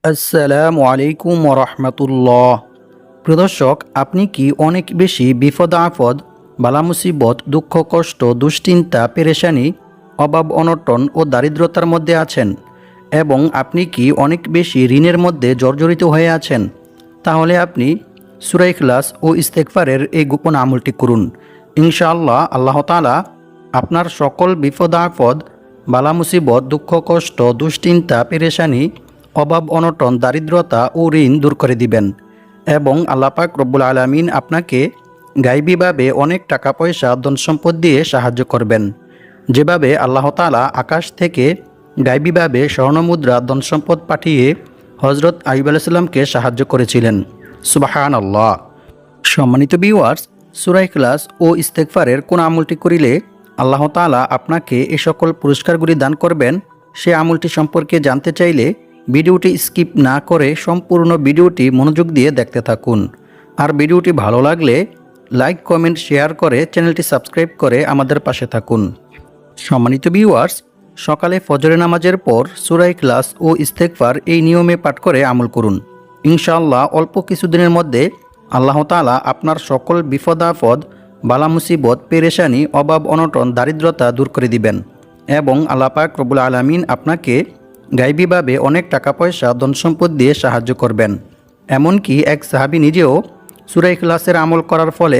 আসসালামু আলাইকুম ওরহমতুল্লাহ। প্রিয় দর্শক, আপনি কি অনেক বেশি বিপদ আপদ, বালা মুসিবত, দুঃখ কষ্ট, দুশ্চিন্তা, পেরেশানি, অভাব অনটন ও দারিদ্রতার মধ্যে আছেন এবং আপনি কি অনেক বেশি ঋণের মধ্যে জর্জরিত হয়ে আছেন? তাহলে আপনি সূরা ইখলাস ও ইস্তেগফারের এই গোপন আমলটি করুন। ইনশাআল্লাহ আল্লাহ তাআলা আপনার সকল বিপদ আপদ, বালা মুসিবত, দুঃখ কষ্ট, দুশ্চিন্তা, পেরেশানি, অভাব অনটন, দারিদ্রতা ও ঋণ দূর করে দিবেন এবং আল্লাহ পাক রব্বুল আলামিন আপনাকে গায়বীভাবে অনেক টাকা পয়সা ধন সম্পদ দিয়ে সাহায্য করবেন। যেভাবে আল্লাহ তাআলা আকাশ থেকে গায়বীভাবে স্বর্ণমুদ্রা ধন সম্পদ পাঠিয়ে হজরত আইয়ুব আলাইহিস সালামকে সাহায্য করেছিলেন। সুবহানাল্লাহ। সম্মানিত ভিউয়ার্স, সূরা ইখলাস ও ইস্তেগফারের কোন আমলটি করিলে আল্লাহ তাআলা আপনাকে এই সকল পুরস্কারগুলি দান করবেন, সে আমলটি সম্পর্কে জানতে চাইলে ভিডিওটি স্কিপ না করে সম্পূর্ণ ভিডিওটি মনোযোগ দিয়ে দেখতে থাকুন। আর ভিডিওটি ভালো লাগলে লাইক, কমেন্ট, শেয়ার করে চ্যানেলটি সাবস্ক্রাইব করে আমাদের পাশে থাকুন। সম্মানিত ভিউয়ার্স, সকালে ফজরের নামাজের পর সূরা ইখলাস ও ইস্তেগফার এই নিয়মে পাঠ করে আমল করুন। ইনশাআল্লাহ অল্প কিছুদিনের মধ্যে আল্লাহ তাআলা আপনার সকল বিপদ আপদ, বালা মুসিবত, পেরেশানি, অভাব অনটন, দারিদ্রতা দূর করে দিবেন এবং আল্লাহ পাক রব্বুল আলামিন আপনাকে গায়বীভাবে অনেক টাকা পয়সা ধন সম্পদ দিয়ে সাহায্য করবেন। এমনকি এক সাহাবী নিজেও সূরা ইখলাসের আমল করার ফলে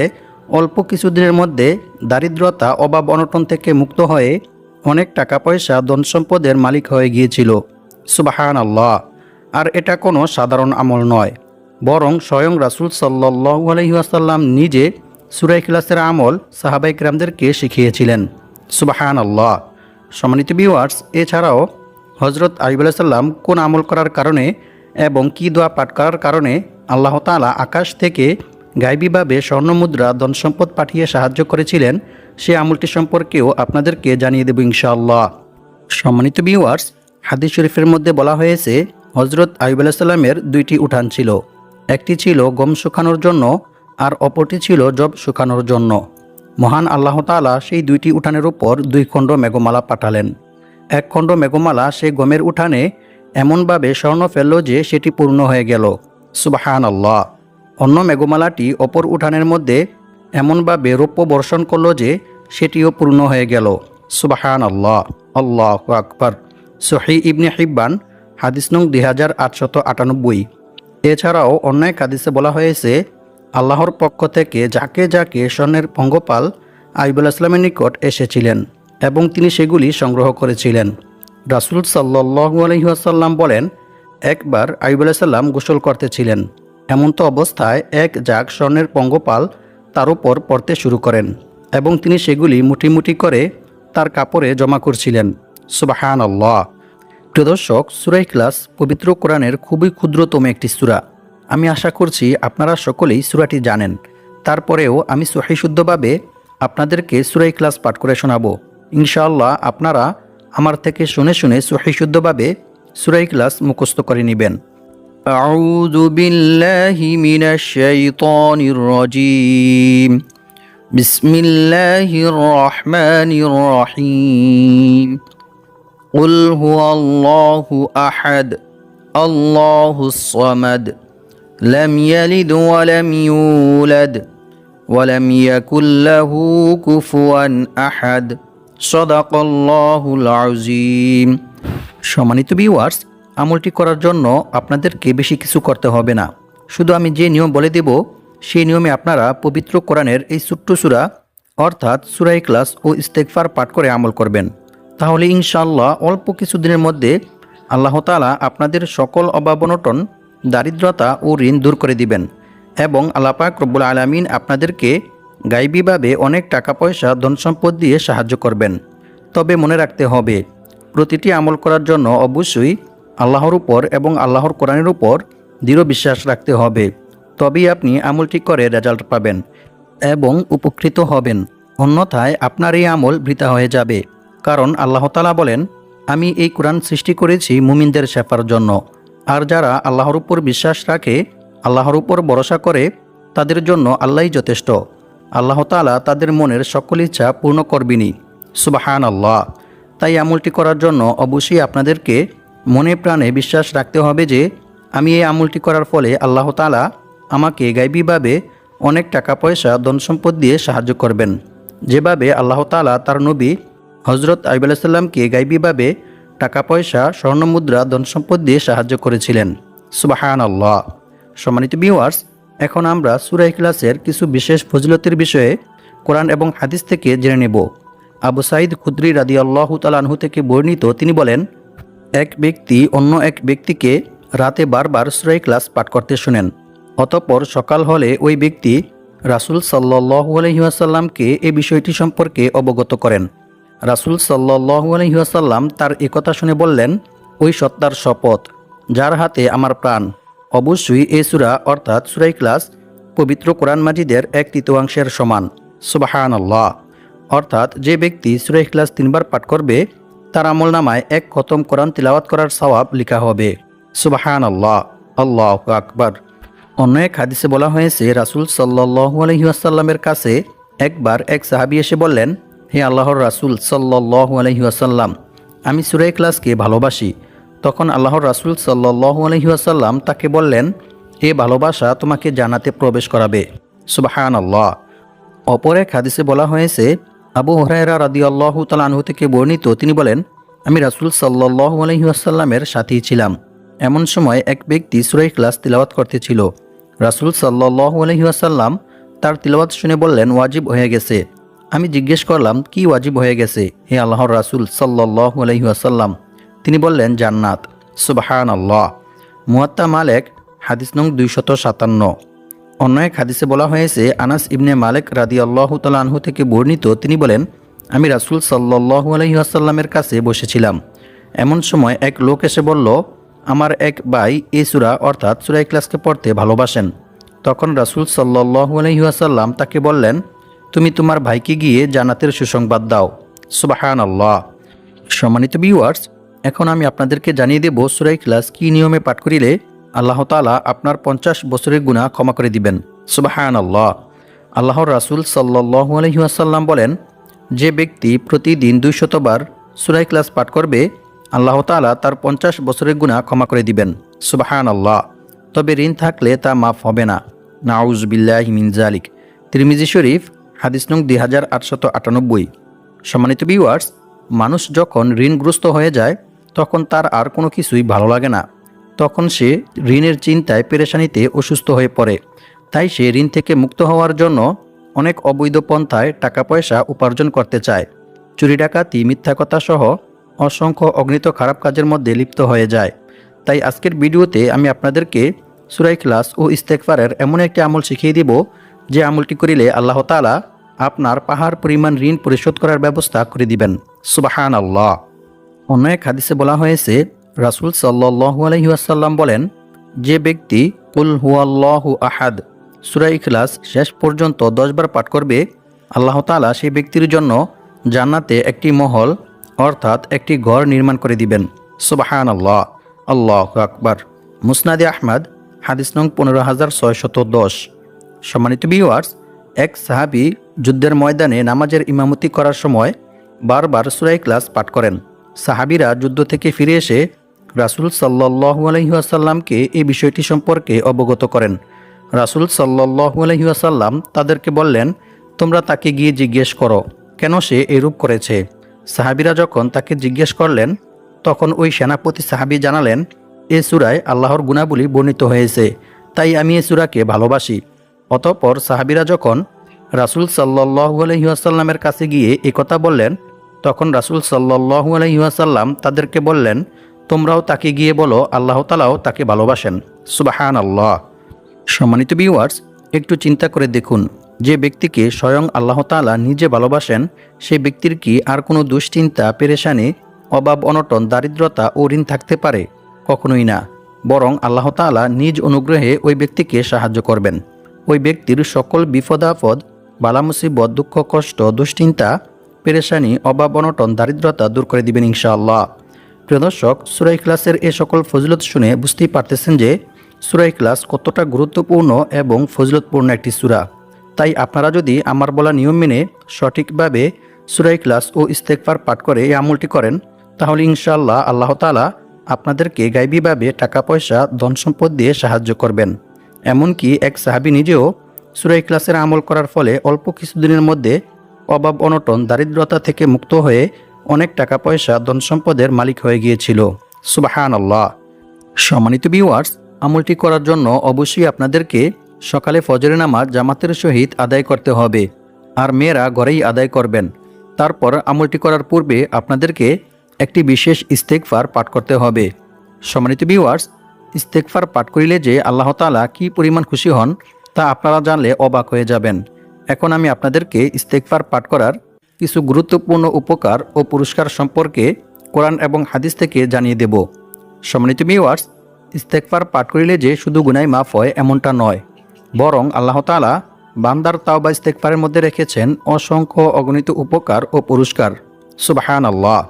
অল্প কিছুদিনের মধ্যে দারিদ্রতা, অভাব অনটন থেকে মুক্ত হয়ে অনেক টাকা পয়সা ধন সম্পদের মালিক হয়ে গিয়েছিল। সুবহানাল্লাহ। আর এটা কোনো সাধারণ আমল নয়, বরং স্বয়ং রাসূল সাল্লাল্লাহু আলাইহি ওয়াসাল্লাম নিজে সূরা ইখলাসের আমল সাহাবায়ে কিরামদেরকে শিখিয়েছিলেন। সুবহানাল্লাহ। সম্মানিত ভিউয়ার্স, এছাড়াও হজরত আইয়ুব আলাইহিস সালাম কোন আমল করার কারণে এবং কি দোয়া পাঠ করার কারণে আল্লাহ তাআলা আকাশ থেকে গায়বীভাবে স্বর্ণমুদ্রা ধন সম্পদ পাঠিয়ে সাহায্য করেছিলেন, সে আমলটি সম্পর্কেও আপনাদেরকে জানিয়ে দেব ইনশাআল্লাহ। সম্মানিত ভিউয়ার্স, হাদিস শরীফের মধ্যে বলা হয়েছে হজরত আইয়ুব আলাইহিস সালামের দুইটি উঠান ছিল। একটি ছিল গম শুকানোর জন্য আর অপরটি ছিল জব শুকানোর জন্য। মহান আল্লাহ তাআলা সেই দুইটি উঠানের উপর 2 খণ্ড মেঘমালা পাঠালেন। এক খণ্ড মেঘমালা সেই গমের উঠানে এমনভাবে স্বর্ণ ফেলল যে সেটি পূর্ণ হয়ে গেল। সুবহানাল্লাহ। অন্য মেঘমালাটি অপর উঠানের মধ্যে এমনভাবে রৌপ্য বর্ষণ করল যে সেটিও পূর্ণ হয়ে গেল। সুবহানাল্লাহ। আল্লাহু আকবার। সহিহ ইবনে হিব্বান, হাদিস নং 2898। এছাড়াও অন্য এক হাদিসে বলা হয়েছে আল্লাহর পক্ষ থেকে যাকে যাকে স্বর্ণের পঙ্গপাল আইয়ুব আলাইহিস সালামের নিকট এসেছিলেন এবং তিনি সেগুলি সংগ্রহ করেছিলেন। রাসূল সাল্লাল্লাহু আলাইহি ওয়াসাল্লাম বলেন, একবার আইয়ুব আলাইহিস সালাম গোসল করতেছিলেন। এমন্ত অবস্থায় এক জাগ স্বর্ণের পঙ্গপাল তার উপর পড়তে শুরু করেন এবং তিনি সেগুলি মুঠি মুঠি করে তার কাপড়ে জমা করছিলেন। সুবহানাল্লাহ। প্রিয় দর্শক, সূরা ইখলাস পবিত্র কোরআনের খুবই ক্ষুদ্রতম একটি সূরা। আমি আশা করছি আপনারা সকলেই সূরাটি জানেন। তারপরেও আমি সহিশুদ্ধভাবে আপনাদেরকে সূরা ইখলাস পাঠ করে শোনাবো। ইনশাআল্লাহ আপনারা আমার থেকে শুনে শুনে সহিশুদ্ধভাবে সূরা ইখলাস মুখস্থ করে নেবেন। আউযু বিল্লাহি মিনাশ শাইতানির রাজীম। বিসমিল্লাহির রহমানির রহিম। কুল হুয়াল্লাহু আহাদ, আল্লাহুস সামাদ, লাম ইয়ালিদ ওয়া লাম ইউলাদ ওয়া লাম ইয়াকুল লাহু কুফুয়ান আহাদ। সাদাকাল্লাহুল আযীম। সম্মানিত ভিউয়ার্স, আমলটি করার জন্য আপনাদেরকে বেশি কিছু করতে হবে না। শুধু আমি যে নিয়ম বলে দেব সেই নিয়মে আপনারা পবিত্র কোরআনের এই ছোট্ট সূরা অর্থাৎ সূরা ইখলাস ও ইস্তেগফার পাঠ করে আমল করবেন। তাহলে ইনশাআল্লাহ অল্প কিছুদিনের মধ্যে আল্লাহ তাআলা আপনাদের সকল অভাব অনটন, দারিদ্রতা ও ঋণ দূর করে দিবেন এবং আল্লাহ পাক রব্বুল আলামিন আপনাদেরকে গায়বীভাবে অনেক টাকা পয়সা ধন সম্পদ দিয়ে সাহায্য করবেন। তবে মনে রাখতে হবে, প্রতিটি আমল করার জন্য অবশ্যই আল্লাহর উপর এবং আল্লাহর কোরআনের উপর দৃঢ় বিশ্বাস রাখতে হবে। তবেই আপনি আমলটি করে রেজাল্ট পাবেন এবং উপকৃত হবেন। অন্যথায় আপনার এই আমল বৃথা হয়ে যাবে। কারণ আল্লাহ তাআলা বলেন, আমি এই কোরআন সৃষ্টি করেছি মুমিনদের শেফার জন্য। আর যারা আল্লাহর উপর বিশ্বাস রাখে, আল্লাহর উপর ভরসা করে, তাদের জন্য আল্লাহই যথেষ্ট। আল্লাহ তাআলা তাদের মনের সকল ইচ্ছা পূর্ণ করবেনই। সুবহানাল্লাহ। তাই আমলটি করার জন্য অবশ্যই আপনাদেরকে মনে প্রাণে বিশ্বাস রাখতে হবে যে আমি এই আমলটি করার ফলে আল্লাহ তাআলা আমাকে গায়বীভাবে অনেক টাকা পয়সা ধন সম্পদ দিয়ে সাহায্য করবেন, যেভাবে আল্লাহ তাআলা তার নবী হজরত আইয়ুব আলাইহিস সালামকে গায়বীভাবে টাকা পয়সা, স্বর্ণমুদ্রা, ধন সম্পদ দিয়ে সাহায্য করেছিলেন। সুবহানাল্লাহ। সম্মানিত ভিউয়ার্স, এখন আমরা সূরা ইখলাসের কিছু বিশেষ ফজিলতের বিষয়ে কোরআন এবং হাদিস থেকে জেনে নেব। আবু সাঈদ খুদরি রাদিয়াল্লাহু তাআলা আনহু থেকে বর্ণিত, তিনি বলেন, এক ব্যক্তি অন্য এক ব্যক্তিকে রাতে বারবার সূরা ইখলাস পাঠ করতে শুনেন। অতঃপর সকাল হলে ওই ব্যক্তি রাসূল সাল্লাল্লাহু আলাইহি ওয়াসাল্লামকে এই বিষয়টি সম্পর্কে অবগত করেন। রাসূল সাল্লাল্লাহু আলাইহি ওয়াসাল্লাম তার একথা শুনে বললেন, ওই সত্তার শপথ যার হাতে আমার প্রাণ, অবশ্যই এই সূরা অর্থাৎ সূরা ইখলাস পবিত্র কোরআন মাজিদের 1/3 সমান। সুবহানাল্লাহ। অর্থাৎ যে ব্যক্তি সূরা ইখলাস 3 বার পাঠ করবে তার আমলনামায় 1 খতম কোরআন তিলাওয়াত করার সওয়াব লেখা হবে। সুবহানাল্লাহ, আল্লাহু আকবার। অন্য এক হাদিসে বলা হয়েছে, রাসূল সাল্লাল্লাহু আলাইহি ওয়াসাল্লামের কাছে একবার এক সাহাবী এসে বললেন, হে আল্লাহর রাসূল সাল্লাল্লাহু আলাইহি ওয়াসাল্লাম, আমি সূরা ইখলাসকে ভালোবাসি। তখন আল্লাহর রাসূল সাল্লাল্লাহু আলাইহি ওয়াসাল্লাম তাকে বললেন, এ ভালোবাসা তোমাকে জান্নাতে প্রবেশ করাবে। সুবহানাল্লাহ। অপর এক হাদিসে বলা হয়েছে, আবু হুরায়রা রাদিয়াল্লাহু তাআলা আনহু থেকে বর্ণিত, তিনি বলেন, আমি রাসূল সাল্লাল্লাহু আলাইহি ওয়াসাল্লামের সাথী ছিলাম। এমন সময় এক ব্যক্তি সূরা ইখলাস তিলাওয়াত করতেছিল। রাসূল সাল্লাল্লাহু আলাইহি ওয়াসাল্লাম তার তিলাওয়াত শুনে বললেন, ওয়াজিব হয়ে গেছে। আমি জিজ্ঞেস করলাম, কি ওয়াজিব হয়ে গেছে হে আল্লাহর রাসূল সাল্লাল্লাহু আলাইহি ওয়াসাল্লাম? তিনি বললেন, জান্নাত। সুবহানাল্লাহ। মুয়াত্তা মালিক হাদিস নং 257। অন্য এক হাদিসে বলা হয়েছে, আনাস ইবনে মালিক রাদিয়াল্লাহু তাআলা আনহু থেকে বর্ণিত, তিনি বলেন, আমি রাসূল সাল্লাল্লাহু আলাইহি ওয়াসাল্লামের কাছে বসেছিলাম। এমন সময় এক লোক এসে বলল, আমার এক ভাই এই সূরা অর্থাৎ সূরা ইখলাসকে পড়তে ভালোবাসেন। তখন রাসূল সাল্লাল্লাহু আলাইহি ওয়াসাল্লাম তাকে বললেন, তুমি তোমার ভাইকে গিয়ে জান্নাতের সুসংবাদ দাও। সুবহানাল্লাহ। সম্মানিত ভিউয়ার্স, এখন আমি আপনাদেরকে জানিয়ে দেব সূরা ইখলাস কী নিয়মে পাঠ করিলে আল্লাহ তাআলা আপনার 50 বছরের গুনাহ ক্ষমা করে দিবেন। সুবহানাল্লাহ। আল্লাহর রাসূল সাল্লাল্লাহু আলাইহি ওয়াসাল্লাম বলেন, যে ব্যক্তি প্রতিদিন 200 বার সূরা ইখলাস পাঠ করবে আল্লাহ তাআলা তার 50 বছরের গুনাহ ক্ষমা করে দিবেন। সুবহানাল্লাহ। তবে ঋণ থাকলে তা মাফ হবে না। নাউযু বিল্লাহি মিন যালিক। তিরমিজি শরীফ হাদিস নং 2898। সম্মানিত ভিউয়ার্স, মানুষ যখন ঋণগ্রস্ত হয়ে যায় তখন তার আর কোনো কিছুই ভালো লাগে না। তখন সে ঋণের চিন্তায় পেরেশানিতে অসুস্থ হয়ে পড়ে। তাই সে ঋণ থেকে মুক্ত হওয়ার জন্য অনেক অবৈধ পন্থায় টাকা পয়সা উপার্জন করতে চায়। চুরি ডাকাতি, মিথ্যা কথা সহ অসংখ্য অগণিত খারাপ কাজের মধ্যে লিপ্ত হয়ে যায়। তাই আজকের ভিডিওতে আমি আপনাদেরকে সূরা ইখলাস ও ইস্তেগফারের এমন একটি আমল শিখিয়ে দিব, যে আমলটি করিলে আল্লাহ তাআলা আপনার পাহাড় পরিমাণ ঋণ পরিশোধ করার ব্যবস্থা করে দিবেন। সুবহানাল্লাহ। অন্য এক হাদিসে বলা হয়েছে, রাসূল সাল্লাল্লাহু আলাইহি ওয়াসাল্লাম বলেন, যে ব্যক্তি কুল হুয়াল্লাহু আহাদ সূরা ইখলাস শেষ পর্যন্ত 10 বার পাঠ করবে আল্লাহ তাআলা সেই ব্যক্তির জন্য জান্নাতে একটি মহল অর্থাৎ একটি ঘর নির্মাণ করে দিবেন। সুবহানাল্লাহ, আল্লাহু আকবার। মুসনাদে আহমদ হাদিস নং 15610। সম্মানিত ভিউয়ার্স, এক সাহাবী যুদ্ধের ময়দানে নামাজের ইমামতি করার সময় বারবার সূরা ইখলাস পাঠ করেন। সাহাবীরা যুদ্ধ থেকে ফিরে এসে রাসূল সাল্লাল্লাহু আলাইহি ওয়াসাল্লামকে এই বিষয়টি সম্পর্কে অবগত করেন। রাসূল সাল্লাল্লাহু আলাইহি ওয়াসাল্লাম তাদেরকে বললেন, তোমরা তাকে গিয়ে জিজ্ঞেস করো কেন সে এরূপ করেছে। সাহাবীরা যখন তাকে জিজ্ঞেস করলেন তখন ওই সেনাপতি সাহাবী জানালেন, এ সূরায় আল্লাহর গুণাবলী বর্ণিত হয়েছে, তাই আমি এ সূরাকে ভালোবাসি। অতঃপর সাহাবীরা যখন রাসূল সাল্লাল্লাহু আলাইহি ওয়াসাল্লামের কাছে গিয়ে একথা বললেন তখন রাসূল সাল্লাল্লাহু আলাইহি ওয়াসাল্লাম তাদেরকে বললেন, তোমরাও তাকে গিয়ে বলো আল্লাহ তাআলাও তাকে ভালোবাসেন। সুবহানাল্লাহ। সম্মানিত ভিউয়ার্স, একটু চিন্তা করে দেখুন, যে ব্যক্তিকে স্বয়ং আল্লাহ তাআলা নিজে ভালোবাসেন সেই ব্যক্তির কি আর কোনো দুশ্চিন্তা, পেরেশানি, অভাব, অনটন, দারিদ্রতা ও ঋণ থাকতে পারে? কখনোই না। বরং আল্লাহ তাআলা নিজ অনুগ্রহে ওই ব্যক্তিকে সাহায্য করবেন। ওই ব্যক্তির সকল বিপদ আপদ, বালা মুসিবত, দুঃখ কষ্ট, দুশ্চিন্তা, পেরেশানি, অভাব, অনটন, দারিদ্রতা দূর করে দিবেন ইনশাআল্লাহ। প্রিয় দর্শক, সূরা ইখলাসের এই সকল ফজিলত শুনে বুঝতেই পারতেছেন যে সূরা ইখলাস কতটা গুরুত্বপূর্ণ এবং ফজিলতপূর্ণ একটি সূরা। তাই আপনারা যদি আমার বলা নিয়ম মেনে সঠিকভাবে সূরা ইখলাস ও ইস্তেগফার পাঠ করে এই আমলটি করেন তাহলে ইনশাআল্লাহ আল্লাহ তাআলা আপনাদেরকে গায়বীভাবে টাকা পয়সা ধন সম্পদ দিয়ে সাহায্য করবেন। এমনকি এক সাহাবী নিজেও সূরা ইখলাসের আমল করার ফলে অল্প কিছুদিনের মধ্যে অভাব অনটন দারিদ্রতা থেকে মুক্ত হয়ে অনেক টাকা পয়সা ধন সম্পদের মালিক হয়ে গিয়েছিল। সুবহানাল্লাহ। সম্মানিত ভিউয়ার্স, আমলটি করার জন্য অবশ্যই আপনাদেরকে সকালে ফজরের নামাজ জামাতের সহিত আদায় করতে হবে, আর মেয়েরা ঘরেই আদায় করবেন। তারপর আমলটি করার পূর্বে আপনাদেরকে একটি বিশেষ ইস্তেগফার পাঠ করতে হবে। সম্মানিত ভিউয়ার্স, ইস্তেগফার পাঠ করিলে যে আল্লাহ তাআলা কী পরিমাণ খুশি হন তা আপনারা জানলে অবাক হয়ে যাবেন। এখন আমি আপনাদেরকে ইস্তেগফার পাঠ করার কিছু গুরুত্বপূর্ণ উপকার ও পুরস্কার সম্পর্কে কোরআন এবং হাদিস থেকে জানিয়ে দেব। সম্মানিত ভিউয়ার্স, ইস্তেগফার পাঠ করিলে যে শুধু গুনাহ মাফ হয় এমনটা নয়, বরং আল্লাহ তাআলা বান্দার তাওবা ইস্তেগফারের মধ্যে রেখেছেন অসংখ্য অগণিত উপকার ও পুরস্কার। সুবহানাল্লাহ।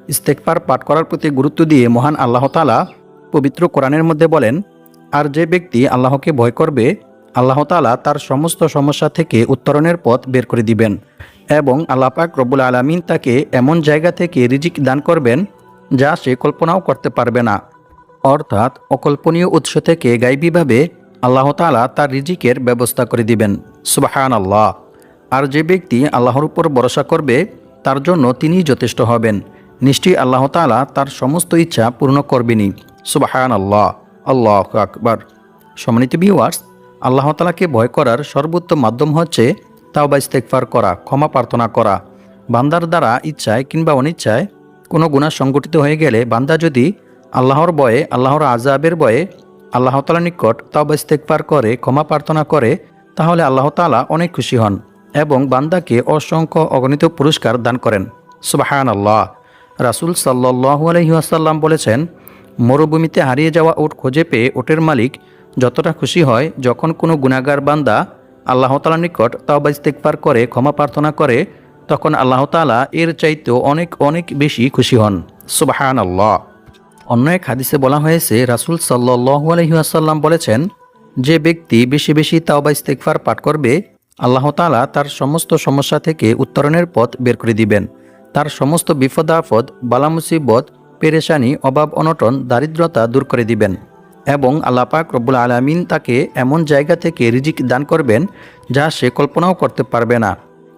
ইস্তেগফার পাঠ করার প্রতি গুরুত্ব দিয়ে মহান আল্লাহ তাআলা পবিত্র কোরআনের মধ্যে বলেন, আর যে ব্যক্তি আল্লাহকে ভয় করবে আল্লাহ তাআলা তার সমস্ত সমস্যা থেকে উত্তরণের পথ বের করে দিবেন এবং আল্লাহ পাক রব্বুল আলামিন তাকে এমন জায়গা থেকে রিজিক দান করবেন যা সে কল্পনাও করতে পারবে না। অর্থাৎ অকল্পনীয় উৎস থেকে গায়বীভাবে আল্লাহ তাআলা তার রিজিকের ব্যবস্থা করে দিবেন। সুবহানাল্লাহ। আর যে ব্যক্তি আল্লাহর উপর ভরসা করবে তার জন্য তিনিই যথেষ্ট হবেন। নিশ্চয়ই আল্লাহ তাআলা তার সমস্ত ইচ্ছা পূর্ণ করবেনই। সুবহানাল্লাহ। আল্লাহু আকবার। সম্মানিত ভিউয়ার্স, আল্লাহ তাআলাকে ভয় করার সর্বোত্তম মাধ্যম হচ্ছে তাওবা ইস্তেগফার করা, ক্ষমা প্রার্থনা করা। বান্দার দ্বারা ইচ্ছায় কিংবা অনিচ্ছায় কোনো গুনাহ সংঘটিত হয়ে গেলে বান্দা যদি আল্লাহর ভয়ে, আল্লাহর আযাবের ভয়ে আল্লাহ তাআলার নিকট তাওবা ইস্তেগফার করে, ক্ষমা প্রার্থনা করে, তাহলে আল্লাহ তাআলা অনেক খুশি হন এবং বান্দাকে অসংখ্য অগণিত পুরস্কার দান করেন। সুবহানাল্লাহ। রাসূল সাল্লাল্লাহু আলাইহি ওয়াসাল্লাম বলেছেন, মরুভূমিতে হারিয়ে যাওয়া উট খুঁজে পেয়ে উটের মালিক যতটা খুশি হয় যখন কোনো গুনাহগার বান্দা আল্লাহ তাআলার নিকট তাওবা ইস্তেগফার করে, ক্ষমা প্রার্থনা করে, তখন আল্লাহ তাআলা এর চাইতেও অনেক অনেক বেশি খুশি হন। সুবহানাল্লাহ। অন্য এক হাদিসে বলা হয়েছে, রাসূল সাল্লাল্লাহু আলাইহি ওয়াসাল্লাম বলেছেন, যে ব্যক্তি বেশি বেশি তাওবা ইস্তেগফার পাঠ করবে আল্লাহ তাআলা তার সমস্ত সমস্যা থেকে উত্তরণের পথ বের করে দিবেন। তার সমস্ত বিপদ আপদ, বালা মুসিবত, পেরেশানি, অভাব অনটন, দারিদ্রতা দূর করে দিবেন এবং আল্লাহ পাক রব্বুল আলামিন তাকে এমন জায়গা থেকে রিজিক দান করবেন যা সে কল্পনাও করতে পারবে না।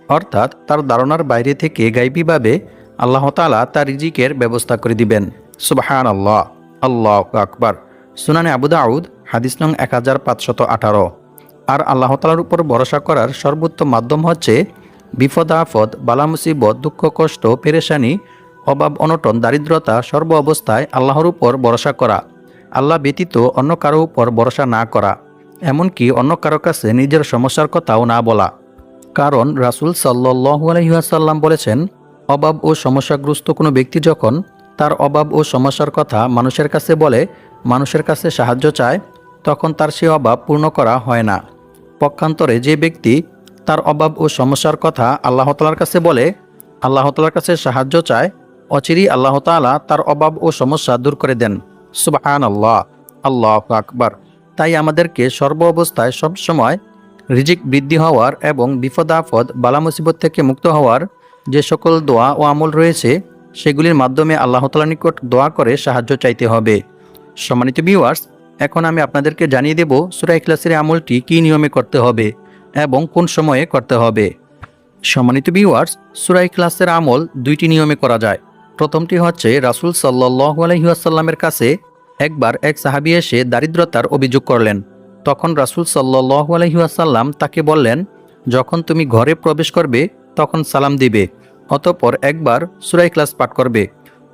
অর্থাৎ তার ধারণার বাইরে থেকে গায়বীভাবে আল্লাহ তাআলা তার রিজিকের ব্যবস্থা করে দিবেন। সুবহানাল্লাহ। আল্লাহু আকবার। সুনানে আবু দাউদ হাদিস নং 1518। আর আল্লাহ তাআলার উপর ভরসা করার সর্বোত্তম মাধ্যম হচ্ছে বিপদ আপদ, বালা মুসিবত, দুঃখ কষ্ট, পেরেশানি, অভাব অনটন, দারিদ্রতা সর্ব অবস্থায় আল্লাহর উপর ভরসা করা, আল্লাহ ব্যতীত অন্য কারো উপর ভরসা না করা, এমনকি অন্য কারো কাছে নিজের সমস্যার কথাও না বলা। কারণ রাসূল সাল্লাল্লাহু আলাইহি ওয়াসাল্লাম বলেছেন, অভাব ও সমস্যাগ্রস্ত কোনো ব্যক্তি যখন তার অভাব ও সমস্যার কথা মানুষের কাছে বলে, মানুষের কাছে সাহায্য চায়, তখন তার সে অভাব পূর্ণ করা হয় না। পক্ষান্তরে যে ব্যক্তি তার অভাব ও সমস্যার কথা আল্লাহ তাআলার কাছে বলে, আল্লাহ তাআলার কাছে সাহায্য চায়, অচিরেই আল্লাহ তাআলা তার অভাব ও সমস্যা দূর করে দেন। সুবহানাল্লাহ। আল্লাহু আকবার। তাই আমাদেরকে সর্ব অবস্থায় সবসময় রিজিক বৃদ্ধি হওয়ার এবং বিপদ আপদ, বালা মুসিবত থেকে মুক্ত হওয়ার যে সকল দোয়া ও আমল রয়েছে সেগুলির মাধ্যমে আল্লাহ তাআলার নিকট দোয়া করে সাহায্য চাইতে হবে। সম্মানিত ভিউয়ার্স, এখন আমি আপনাদেরকে জানিয়ে দেব সূরা ইখলাসের আমলটি কী নিয়মে করতে হবে এবং কোন সময়ে করতে হবে। সম্মানিত ভিউয়ার্স, সূরা ইখলাসের আমল দুইটি নিয়মে করা যায়। প্রথমটি হচ্ছে, রাসূল সাল্লাল্লাহু আলাইহি ওয়াসাল্লামের কাছে একবার এক সাহাবী এসে দারিদ্রতার অভিযোগ করলেন। তখন রাসূল সাল্লাল্লাহু আলাইহি ওয়াসাল্লাম তাকে বললেন, যখন তুমি ঘরে প্রবেশ করবে তখন সালাম দিবে, অতঃপর একবার সূরা ইখলাস পাঠ করবে।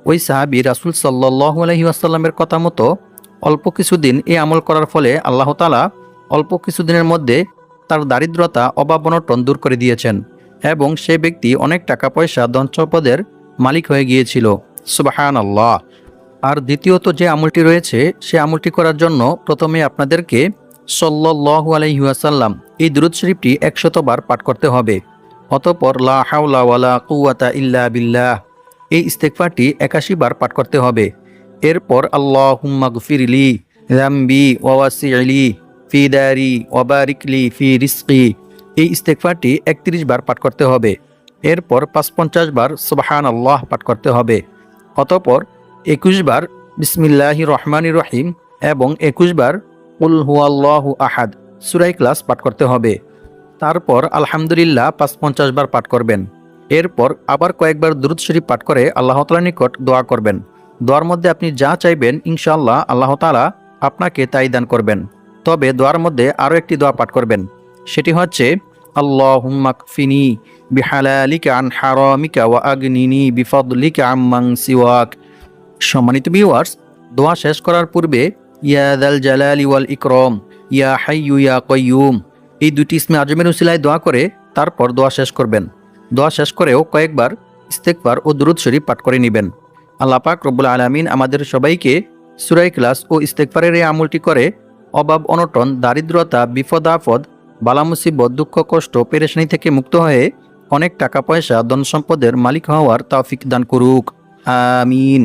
ওই সাহাবী রাসূল সাল্লাল্লাহু আলাইহি ওয়াসাল্লামের কথা মতো অল্প কিছুদিন এই আমল করার ফলে আল্লাহ তাআলা অল্প কিছুদিনের মধ্যে তার দারিদ্রতা, অভাব অনটন দূর করে দিয়েছেন এবং সে ব্যক্তি অনেক টাকা পয়সা, ধন সম্পদের মালিক হয়ে গিয়েছিল। সুবহানাল্লাহ। আর দ্বিতীয়ত যে আমলটি রয়েছে সে আমলটি করার জন্য প্রথমে আপনাদেরকে সাল্লাল্লাহু আলাইহি ওয়াসাল্লাম এই দুরূদ শরীফটি 100 বার পাঠ করতে হবে। অতঃপর লা হাওলা ওয়ালা কুওয়াতা ইল্লা বিল্লাহ এই ইস্তেগফারটি 81 বার পাঠ করতে হবে। এরপর আল্লাহুম্মা গফিরলি যামবি ওয়া ওয়াসি'লি ফি দারি ওয়া বারিকলি ফি রিজকি এই ইস্তেগফারটি 31 বার পাঠ করতে হবে। এরপর 55 বার সুবহানাল্লাহ পাঠ করতে হবে। অতঃপর 21 বার বিসমিল্লাহির রহমানির রহিম এবং 21 বার কুল হুয়াল্লাহু আহাদ সূরা ইখলাস পাঠ করতে হবে। তারপর আলহামদুলিল্লাহ ৫৫০ বার পাঠ করবেন। এরপর আবার কয়েকবার দুরূদ শরীফ পাঠ করে আল্লাহ তাআলার নিকট দোয়া করবেন। দোয়ার মধ্যে আপনি যা চাইবেন ইনশাআল্লাহ আল্লাহ তাআলা আপনাকে তাই দান করবেন। তবে দোয়ার মধ্যে আরও একটি দোয়া পাঠ করবেন, সেটি হচ্ছে আল্লাহুম্মা কফিনি বিহালালিকা আন হারামিকা ওয়া আগনিনি বিফাদলিকা আম্মান সিওয়াক। সম্মানিত ভিউয়ার্স, দোয়া শেষ করার পূর্বে ইয়া যাল জালালি ওয়াল ইকরাম, ইয়া হাইয়্যু ইয়া কাইয়্যুম এই দুটি ইসমে আজমের উসিলায় দোয়া করে তারপর দোয়া শেষ করবেন। দোয়া শেষ করেও কয়েকবার ইস্তেগফার ও দুরূদ শরীফ পাঠ করে নেবেন। আল্লাহ পাক রব্বুল আলামিন আমাদের সবাইকে সূরা ইখলাস ও ইস্তেগফারের এই আমলটি করে অভাব অনটন, দারিদ্রতা, বিপদ আপদ, বালা মুসিবত, দুঃখ কষ্ট, পেরেশানি থেকে মুক্ত হয়ে অনেক টাকা পয়সা, ধন সম্পদের মালিক হওয়ার তৌফিক দান করুক। আমিন।